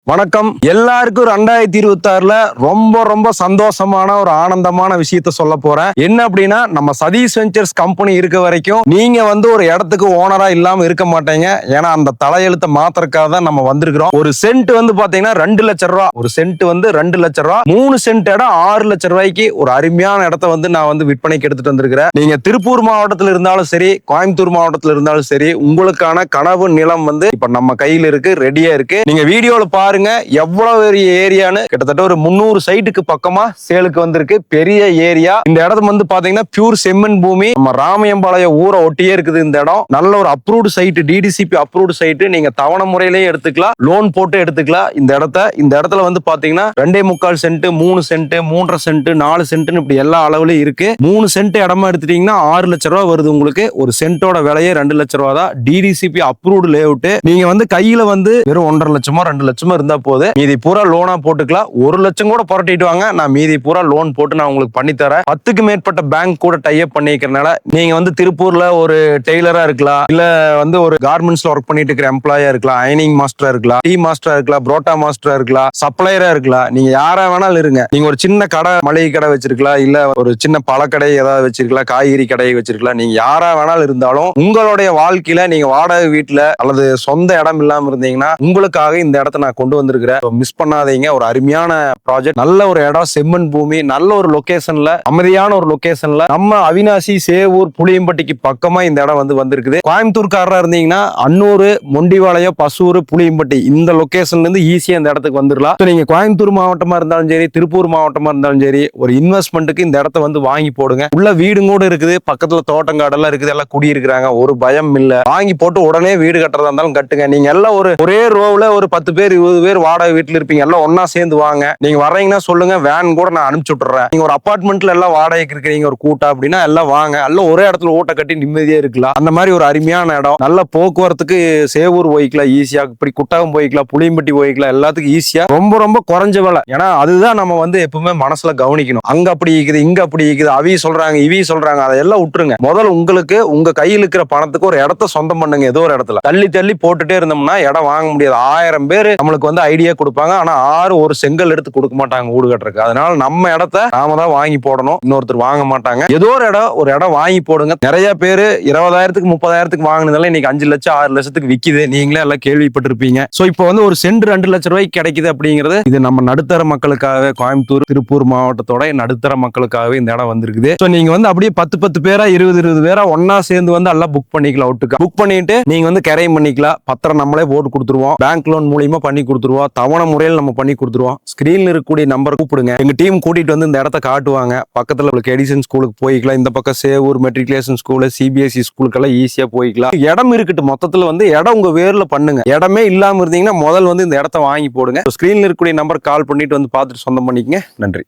வணக்கம். எல்லாருக்கும் 2026ல ரொம்ப சந்தோஷமான ஒரு ஆனந்தமான விஷயத்த சொல்ல போறேன். என்ன அப்படின்னா, நம்ம சதீஷ் வெஞ்சர்ஸ் கம்பெனி இருக்க வரைக்கும் நீங்க ஒரு இடத்துக்கு ஓனரா இல்லாம இருக்க மாட்டீங்க. ஏன்னா அந்த தலையெழுத்தை மாத்திரக்காக தான் நம்ம வந்திருக்கிறோம். ஒரு சென்ட் பாத்தீங்கன்னா 2 லட்சம் ரூபாய். ஒரு சென்ட் 2 லட்சம் ரூபாய். 3 சென்ட் இடம் 6 லட்சம் ரூபாய்க்கு ஒரு அருமையான இடத்த நான் விற்பனைக்கு எடுத்துட்டு வந்திருக்கிறேன். நீங்க திருப்பூர் மாவட்டத்தில் இருந்தாலும் சரி, கோயம்புத்தூர் மாவட்டத்தில் இருந்தாலும் சரி, உங்களுக்கான கனவு நிலம் இப்ப நம்ம கையில் இருக்கு, ரெடியா இருக்கு. நீங்க வீடியோல பாருங்க எவ்வளவு பெரிய ஏரியான்னு. கிட்டத்தட்ட ஒரு 300 சைட்டுக்கு பக்கமா சேலுக்கு வந்திருக்கு. பெரிய ஏரியா. இந்த இடம் பாத்தீங்கன்னா பியூர் செம்மண் பூமி. நம்ம ராமையம்பாளையம் ஊரை ஒட்டியே இருக்குது இந்த இடம். நல்ல ஒரு approved side, DTCP approved side. நீங்க தவணை முறையிலேயே எடுத்துக்கலாம், லோன் போட்டு எடுத்துக்கலாம். இந்த இடத்துல பாத்தீங்கன்னா 2.25 சென்ட், 3 சென்ட், 3.5 சென்ட், 4 சென்ட் இப்படி எல்லா அளவுலயும் இருக்கு. 3 சென்ட் இடமா எடுத்துட்டீங்கன்னா 6 லட்சம் ரூபாய் வருது உங்களுக்கு. ஒரு சென்ட்டோட விலையே 2 லட்சம் ரூபாய் தான். DTCP approved layout. நீங்க கையில வெறும் 1.5 லட்சமோ 2 லட்சமோ இருந்தா போது, மீதி பூரா லோனா போட்டுக்கலாம். 1 லட்சம் கூட புரட்டிட்டு வாங்க, நான் மீதி பூரா லோன் போட்டு நான் உங்களுக்கு பண்ணி தரேன். 10க்கு மேற்பட்ட பேங்க் கூட டைப் பண்ணிக்கிறனால நீங்க திருப்பூர்ல ஒரு டெய்லரா இருக்கலாம், இல்ல ஒரு கார்மெண்ட்ஸ்ல ஒர்க் பண்ணிட்டு இருக்கிற எம்ப்ளாயா இருக்கலாம், அயனிங் மாஸ்டரா இருக்கலாம், டீ மாஸ்டரா இருக்கலாம், புரோட்டா மாஸ்டரா இருக்கலாம், சப்ளையரா இருக்கலாம். நீங்க யாரா வேணாலும் இருங்க. நீங்க ஒரு சின்ன கடை, மளிகை கடை வச்சிருக்கலாம், இல்ல ஒரு சின்ன பழக்கடை ஏதாவது வச்சிருக்கலாம், காய்கறி கடையை வச்சிருக்கலாம். நீங்க யாரா வேணாலும் இருந்தாலும் உங்களுடைய வாழ்க்கையில நீங்க வாடகை வீட்டுல அல்லது சொந்த இடம் இல்லாம இருந்தீங்கன்னா உங்களுக்காக இந்த இடத்தை நான் கொண்டு வந்திருக்கிறேன். மிஸ் பண்ணாதீங்க. ஒரு அருமையான ப்ராஜெக்ட், நல்ல ஒரு இடம், செம்மண் பூமி, நல்ல ஒரு லொகேஷன்ல, அமைதியான ஒரு லொகேஷன்ல, நம்ம அவினாசி, சேவூர், புளியம்பட்டிக்கு பக்கமா இந்த இடம் வந்திருக்குது. கோயம்புத்தூர்காரரா இருந்தீங்கன்னா அன்னூர், மொண்டிவாளையம், பசூர், புளியம்பட்டி இந்த லொகேஷன்ல இருந்து ஈஸியா இந்த இடத்துக்கு வந்துடலாம். நீங்க கோயம்புத்தூர் மாவட்டமா இருந்தாலும் சரி, திருப்பூர் மாவட்டமா இருந்தாலும் சரி, ஒரு இன்வெஸ்ட்மெண்ட்டுக்கு இந்த இடத்த வாங்கி போடுங்க. உள்ள வீடு கூட இருக்குது, பக்கத்துல தோட்டங்காடெல்லாம் இருக்குது, எல்லாம் குடி இருக்கிறாங்க, ஒரு பயம் இல்ல. வாங்கி போட்டு உடனே வீடு கட்டுறதா இருந்தாலும் கட்டுங்க. நீங்க எல்லாம் ஒரே ரோவ்ல ஒரு 10 பேர் 20 பேர் வாடகை வீட்டுல இருப்பீங்க, எல்லாம் ஒன்னா சேர்ந்து வாங்க. நீங்க வர்றீங்கன்னா சொல்லுங்க, வேன் கூட நான் அனுப்பிச்சு விட்டுறேன். நீங்க ஒரு அபார்ட்மெண்ட்ல எல்லாம் வாடகைக்கு இருக்கிறீங்க, ஒரு கூட்டா அப்படின்னா எல்லாம் வாங்க, எல்லாம் ஒரே இடத்துல ஓட்ட கட்டி நிம்மதியா இருக்கலாம். அந்த மாதிரி ஒரு அருமையான இடம். நல்ல போக்குவரத்துக்கு சேவூர் போய்க்கலாம் ஈஸியா, இப்படி குட்டகம் போய்க்கலாம், புளியம்பட்டி போய்க்கலாம், எல்லாத்துக்கும் ஈஸியா. ரொம்ப குறைஞ்ச விலை. ஏன்னா அதுதான் நம்ம எப்பவுமே மனசுல கவனிக்கணும். அங்க அப்படி இருக்குது, இங்க அப்படி இருக்குது, அவி சொல்றாங்க, இவி சொல்றாங்க, அதெல்லாம் விட்டுருங்க. முதல்ல உங்களுக்கு உங்க கையில் இருக்கிற பணத்துக்கு ஒரு இடத்த சொந்தம் பண்ணுங்க. ஏதோ ஒரு இடத்துல தள்ளி போட்டுட்டே இருந்தோம்னா இடம் வாங்க முடியாது. 1000 பேர் நம்மளுக்கு ஐடியா கொடுப்பாங்க, ஆனா ஒரு செங்கல் எடுத்து கொடுக்க மாட்டாங்க வீடு கட்டுறதுக்கு. அதனால நம்ம இடத்த நாம தான் வாங்கி போடணும், இன்னொருத்தர் வாங்க மாட்டாங்க. ஏதோ ஒரு இடம் வாங்கி போடுங்க. நிறைய பேரு 20,000க்கு 30,000க்கு வாங்கினதால இன்னைக்கு 5 லட்சம் 6 லட்சத்துக்கு விக்குது. நீங்களே எல்லாம் கேள்விப்பட்டிருப்பீங்க. சோ இப்போ ஒரு சென்ட் 2 லட்சம் ரூபாய்க்கு கிடைக்குது அப்படிங்கிறது, இது நம்ம நடுத்தர மக்களுக்காகவே, கோயம்புத்தூர், திருப்பூர் மாவட்டத்தோட நடுத்தர மக்களுக்காகவே இந்த இடம் வந்திருக்குது. சோ நீங்க அப்படியே 10 பேரா 20 பேரா ஒன்னா சேர்ந்து எல்லாம் புக் பண்ணிக்கலாம். ஒட்டுக்கா புக் பண்ணிட்டு நீங்க கரையம் பண்ணிக்கலாம். பத்திரம் நம்மளே போட்டு கொடுத்துருவோம். பேங்க் லோன் மூலியமா பண்ணி கொடுத்துருவோம். தவணை முறையில் நம்ம பண்ணி கொடுத்துருவோம். ஸ்கிரீன்ல இருக்கக்கூடிய நம்பர் கூப்பிடுங்க. எங்க டீம் கூட்டிட்டு இந்த இடத்த காட்டுவாங்க. பக்கத்துல எடிசன் ஸ்கூலுக்கு போய்க்கலாம். இந்த பக்கம் சேவூர் மெட்ரிகுலேஷன் ஸ்கூல், சிபிஎஸ்இ ஸ்கூலுக்கெல்லாம் ஈஸியா போய்க்கலாம். இடம் இருக்கட்டும். மொத்தத்துல இடம் உங்க வேர்ல பண்ணுங்க. இடமே இல்லாம இருந்தீங்கன்னா முதல் இந்த இடத்த வாங்கி போடுங்க. ஸ்கிரீன்ல இருக்கக்கூடிய நம்பர் கால் பண்ணிட்டு பார்த்துட்டு சொந்தம் பண்ணிக்கங்க. நன்றி.